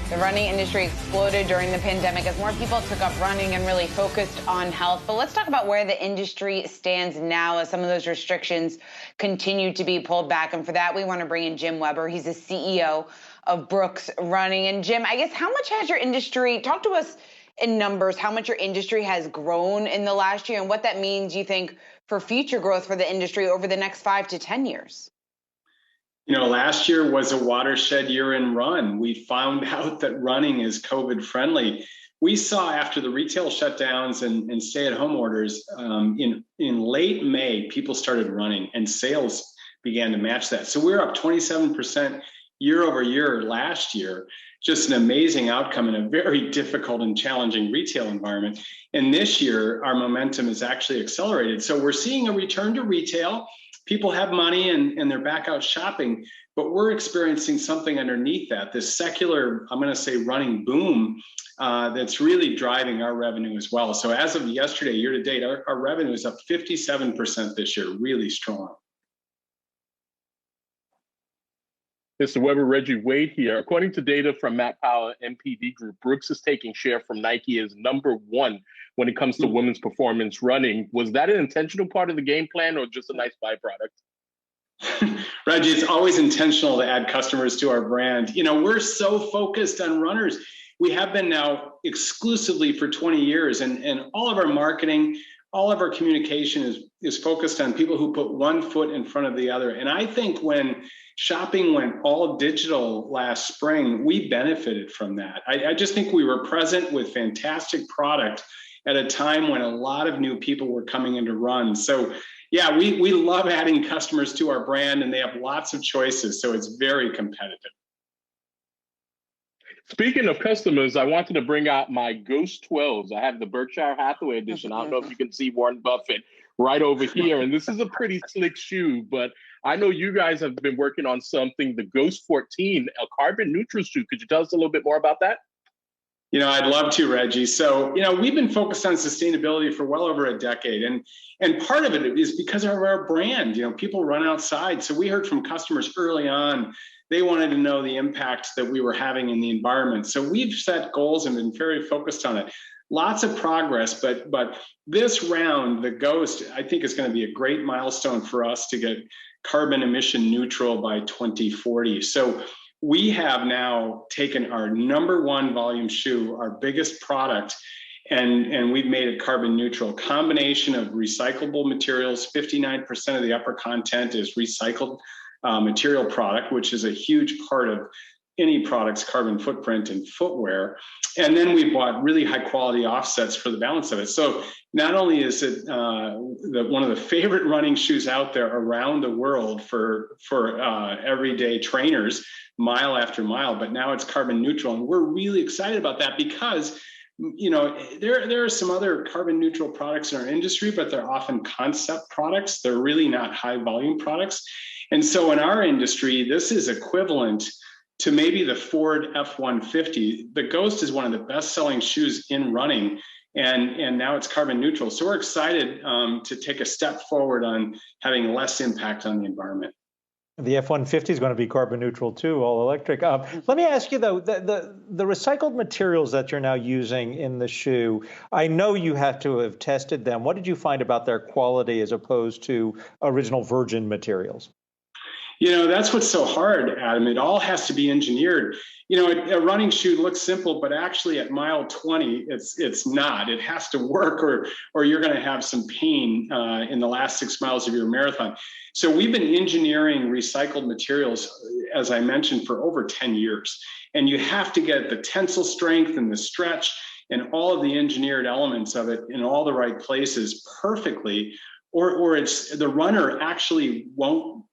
The running industry exploded during the pandemic as more people took up running and really focused on health. But let's talk about where the industry stands now as some of those restrictions continue to be pulled back. And for that, we want to bring in Jim Weber. He's the CEO of Brooks Running. And Jim, I guess, how much has your industry, talk to us in numbers, how much your industry has grown in the last year and what that means, you think, for future growth for the industry over the next 5 to 10 years? You know, last year was a watershed year in run. We found out that running is COVID friendly. We saw after the retail shutdowns and stay-at-home orders in late May, people started running and sales began to match that. So we're up 27% year over year last year. Just an amazing outcome in a very difficult and challenging retail environment. And this year, our momentum is actually accelerated. So we're seeing a return to retail. People have money and they're back out shopping, but we're experiencing something underneath that, this secular, I'm going to say, running boom that's really driving our revenue as well. So as of yesterday, year to date, our revenue is up 57% this year, really strong. Mr. Weber, Reggie Wade here. According to data from Matt Powell, MPD Group, Brooks is taking share from Nike as #1 when it comes to women's performance running. Was that an intentional part of the game plan or just a nice byproduct? Reggie, it's always intentional to add customers to our brand. You know, we're so focused on runners. We have been now exclusively for 20 years, and all of our marketing, all of our communication is focused on people who put one foot in front of the other. And I think when shopping went all digital last spring, we benefited from that. I just think we were present with fantastic product at a time when a lot of new people were coming into run. So yeah, we love adding customers to our brand, and they have lots of choices. So it's very competitive. Speaking of customers, I wanted to bring out my Ghost 12s. I have the Berkshire Hathaway edition. I don't know if you can see Warren Buffett right over here. And this is a pretty slick shoe, but I know you guys have been working on something, the Ghost 14, a carbon neutral shoe. Could you tell us a little bit more about that? You know, I'd love to, Reggie. So, you know, we've been focused on sustainability for well over a decade. And part of it is because of our brand. You know, people run outside. So we heard from customers early on, they wanted to know the impact that we were having in the environment. So we've set goals and been very focused on it. Lots of progress, but this round, the Ghost, I think is going to be a great milestone for us to get carbon emission neutral by 2040. So we have now taken our #1 volume shoe, our biggest product, and we've made it carbon neutral. Combination of recyclable materials, 59% of the upper content is recycled material product, which is a huge part of any product's carbon footprint in footwear. And then we bought really high quality offsets for the balance of it. So not only is it one of the favorite running shoes out there around the world for everyday trainers, mile after mile, but now it's carbon neutral. And we're really excited about that because, you know, there are some other carbon neutral products in our industry, but they're often concept products. They're really not high volume products. And so in our industry, this is equivalent to maybe the Ford F-150. The Ghost is one of the best selling shoes in running, and now it's carbon neutral. So we're excited to take a step forward on having less impact on the environment. The F-150 is going to be carbon neutral too, all electric. Let me ask you though, the recycled materials that you're now using in the shoe, I know you have to have tested them. What did you find about their quality as opposed to original virgin materials? You know, that's what's so hard, Adam. It all has to be engineered. You know, a running shoe looks simple, but actually at mile 20, it's not. It has to work or you're going to have some pain in the last 6 miles of your marathon. So we've been engineering recycled materials, as I mentioned, for over 10 years. And you have to get the tensile strength and the stretch and all of the engineered elements of it in all the right places perfectly, or it's the runner actually won't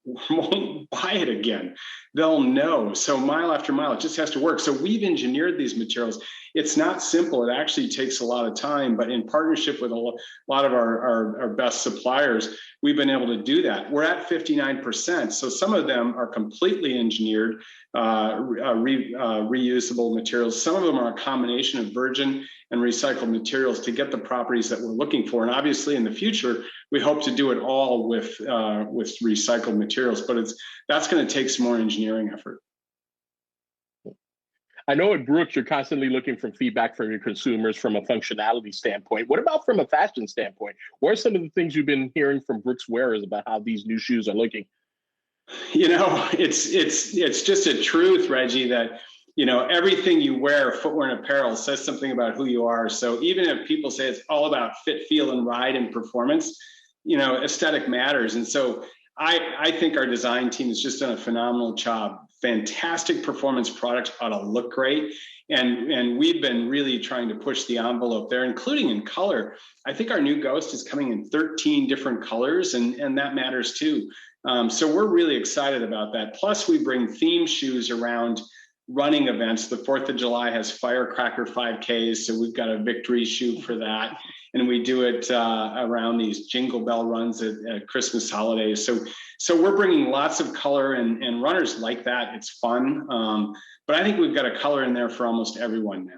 buy it again. They'll know. So mile after mile, it just has to work. So we've engineered these materials. It's not simple. It actually takes a lot of time, but in partnership with a lot of our best suppliers, we've been able to do that. We're at 59%. So some of them are completely engineered, reusable materials. Some of them are a combination of virgin and recycled materials to get the properties that we're looking for. And obviously in the future, we hope to do it all with recycled materials, but that's going to take some more engineering effort. I know at Brooks, you're constantly looking for feedback from your consumers from a functionality standpoint. What about from a fashion standpoint? What are some of the things you've been hearing from Brooks wearers about how these new shoes are looking? You know, it's just a truth, Reggie, that, you know, everything you wear, footwear and apparel, says something about who you are. So even if people say it's all about fit, feel, and ride and performance, you know, aesthetic matters. And so I think our design team has just done a phenomenal job. Fantastic performance products ought to look great. And we've been really trying to push the envelope there, including in color. I think our new Ghost is coming in 13 different colors, and that matters too. So we're really excited about that. Plus, we bring theme shoes around running events. The 4th of July has Firecracker 5Ks, so we've got a victory shoe for that. And we do it around these Jingle Bell runs at Christmas holidays. So we're bringing lots of color, and runners like that. It's fun. But I think we've got a color in there for almost everyone now.